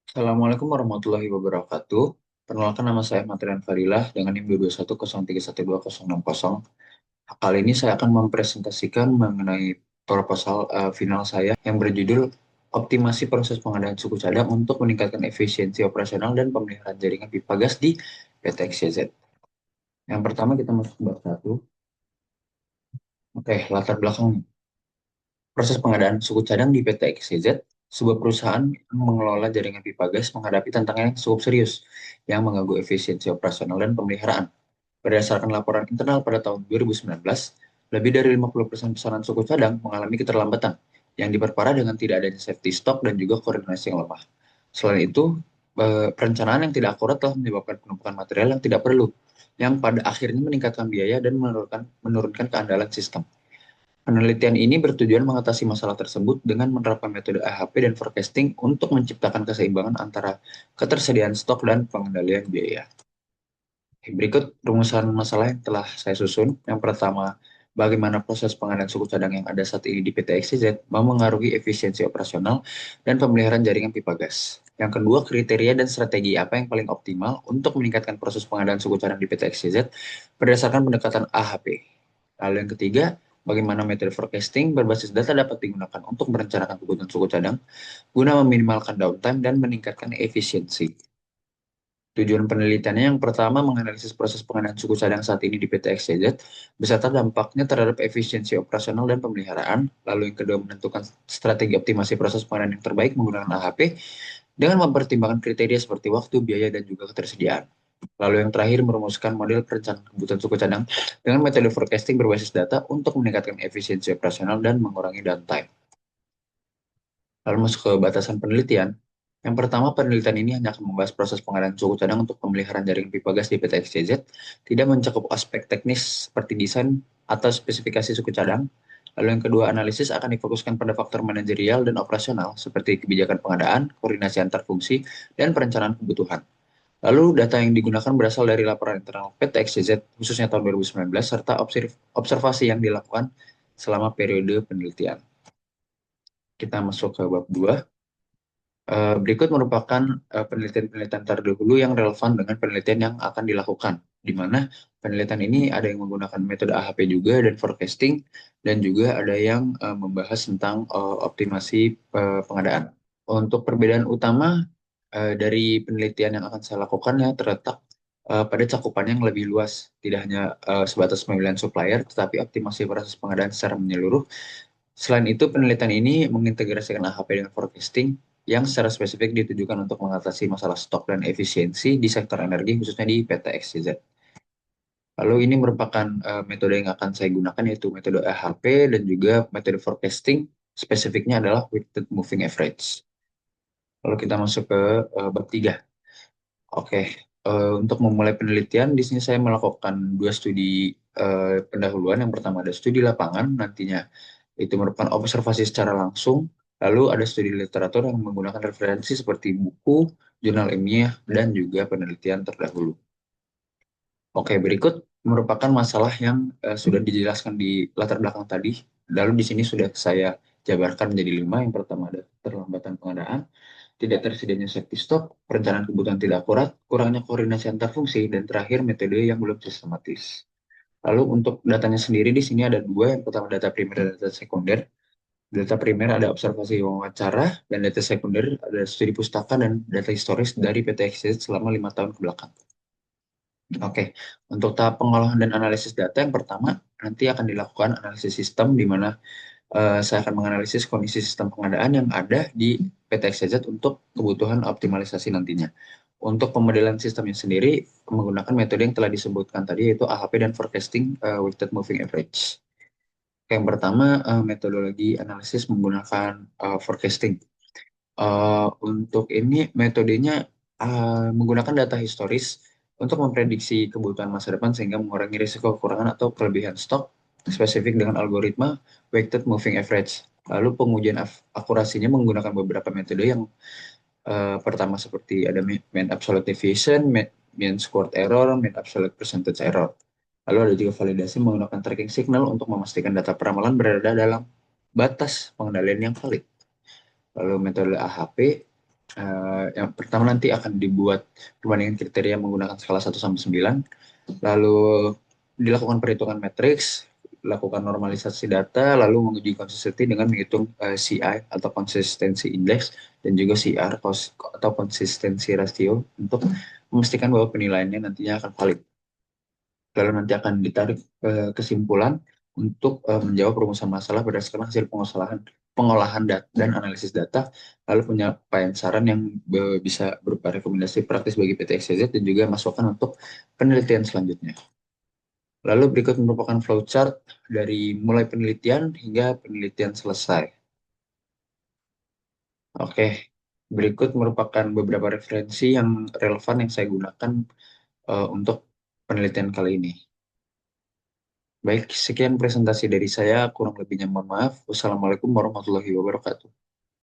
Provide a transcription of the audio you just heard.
Assalamualaikum warahmatullahi wabarakatuh. Perkenalkan nama saya Matrian Fadilah dengan NIM 221031260. Kali ini saya akan mempresentasikan mengenai proposal final saya yang berjudul Optimasi Proses Pengadaan Suku Cadang untuk Meningkatkan Efisiensi Operasional dan Pemeliharaan Jaringan Pipa Gas di PT XYZ. Yang pertama kita masuk ke bab 1. Oke, latar belakang proses pengadaan suku cadang di PT XYZ, sebuah perusahaan yang mengelola jaringan pipa gas menghadapi tantangan yang cukup serius yang mengganggu efisiensi operasional dan pemeliharaan. Berdasarkan laporan internal pada tahun 2019, lebih dari 50% pesanan suku cadang mengalami keterlambatan yang diperparah dengan tidak adanya safety stock dan juga koordinasi yang lemah. Selain itu, perencanaan yang tidak akurat telah menyebabkan penumpukan material yang tidak perlu, yang pada akhirnya meningkatkan biaya dan menurunkan keandalan sistem. Penelitian ini bertujuan mengatasi masalah tersebut dengan menerapkan metode AHP dan forecasting untuk menciptakan keseimbangan antara ketersediaan stok dan pengendalian biaya. Berikut rumusan masalah yang telah saya susun. Yang pertama, bagaimana proses pengadaan suku cadang yang ada saat ini di PT XYZ memengaruhi efisiensi operasional dan pemeliharaan jaringan pipa gas. Yang kedua, kriteria dan strategi apa yang paling optimal untuk meningkatkan proses pengadaan suku cadang di PT XYZ berdasarkan pendekatan AHP. Lalu yang ketiga, bagaimana metode forecasting berbasis data dapat digunakan untuk merencanakan kebutuhan suku cadang guna meminimalkan downtime dan meningkatkan efisiensi. Tujuan penelitiannya yang pertama menganalisis proses pengadaan suku cadang saat ini di PT XYZ beserta dampaknya terhadap efisiensi operasional dan pemeliharaan. Lalu yang kedua menentukan strategi optimasi proses pengadaan yang terbaik menggunakan AHP dengan mempertimbangkan kriteria seperti waktu, biaya, dan juga ketersediaan. Lalu yang terakhir merumuskan model perencanaan kebutuhan suku cadang dengan metode forecasting berbasis data untuk meningkatkan efisiensi operasional dan mengurangi downtime. Lalu masuk ke batasan penelitian. Yang pertama, penelitian ini hanya akan membahas proses pengadaan suku cadang untuk pemeliharaan jaringan pipa gas di PT XYZ, tidak mencakup aspek teknis seperti desain atau spesifikasi suku cadang. Lalu yang kedua, analisis akan difokuskan pada faktor manajerial dan operasional, seperti kebijakan pengadaan, koordinasi antar fungsi, dan perencanaan kebutuhan. Lalu data yang digunakan berasal dari laporan internal PT XYZ, khususnya tahun 2019, serta observasi yang dilakukan selama periode penelitian. Kita masuk ke bab 2. Berikut merupakan penelitian-penelitian terdahulu yang relevan dengan penelitian yang akan dilakukan, di mana penelitian ini ada yang menggunakan metode AHP juga dan forecasting, dan juga ada yang membahas tentang optimasi pengadaan. Untuk perbedaan utama dari penelitian yang akan saya lakukan ya terletak pada cakupan yang lebih luas, tidak hanya sebatas pemilihan supplier, tetapi optimasi proses pengadaan secara menyeluruh. Selain itu, penelitian ini mengintegrasikan AHP dengan forecasting yang secara spesifik ditujukan untuk mengatasi masalah stok dan efisiensi di sektor energi, khususnya di PT XYZ. Lalu ini merupakan metode yang akan saya gunakan, yaitu metode AHP dan juga metode forecasting, spesifiknya adalah weighted moving average. Lalu kita masuk ke bab 3. Oke, untuk memulai penelitian, di sini saya melakukan dua studi pendahuluan. Yang pertama ada studi lapangan, nantinya itu merupakan observasi secara langsung. Lalu ada studi literatur yang menggunakan referensi seperti buku, jurnal ilmiah, dan juga penelitian terdahulu. Oke, berikut merupakan masalah yang sudah dijelaskan di latar belakang tadi. Lalu di sini sudah saya jabarkan menjadi 5. Yang pertama ada keterlambatan pengadaan, tidak tersedianya safety stock, perencanaan kebutuhan tidak akurat, kurangnya koordinasi antar fungsi, dan terakhir metode yang belum sistematis. Lalu untuk datanya sendiri di sini ada dua, yang pertama data primer dan data sekunder. Data primer ada observasi wawancara, dan data sekunder ada studi pustaka dan data historis dari PT XZ selama 5 tahun ke belakang. Oke, untuk tahap pengolahan dan analisis data yang pertama nanti akan dilakukan analisis sistem di mana saya akan menganalisis kondisi sistem pengadaan yang ada di PT XYZ untuk kebutuhan optimalisasi nantinya. Untuk pemodelan sistemnya sendiri menggunakan metode yang telah disebutkan tadi, yaitu AHP dan forecasting weighted moving average. Yang pertama metodologi analisis menggunakan forecasting. Untuk ini metodenya menggunakan data historis untuk memprediksi kebutuhan masa depan sehingga mengurangi risiko kekurangan atau kelebihan stok spesifik dengan algoritma weighted moving average. Lalu pengujian akurasinya menggunakan beberapa metode yang pertama seperti ada mean absolute deviation, mean squared error, mean absolute percentage error. Lalu ada juga validasi menggunakan tracking signal untuk memastikan data peramalan berada dalam batas pengendalian yang valid. Lalu metode AHP Yang pertama nanti akan dibuat perbandingan kriteria menggunakan skala 1 sampai 9. Lalu dilakukan perhitungan matriks, lakukan normalisasi data, lalu menguji konsistensi dengan menghitung CI atau consistency index dan juga CR atau consistency ratio untuk memastikan bahwa penilaiannya nantinya akan valid. Lalu nanti akan ditarik kesimpulan untuk menjawab rumusan masalah berdasarkan hasil pengolahan data dan analisis data, lalu penyampaian saran yang bisa berupa rekomendasi praktis bagi PT XYZ dan juga masukan untuk penelitian selanjutnya. Lalu berikut merupakan flowchart dari mulai penelitian hingga penelitian selesai. Oke, berikut merupakan beberapa referensi yang relevan yang saya gunakan untuk penelitian kali ini. Baik, sekian presentasi dari saya. Kurang lebihnya mohon maaf. Wassalamualaikum warahmatullahi wabarakatuh.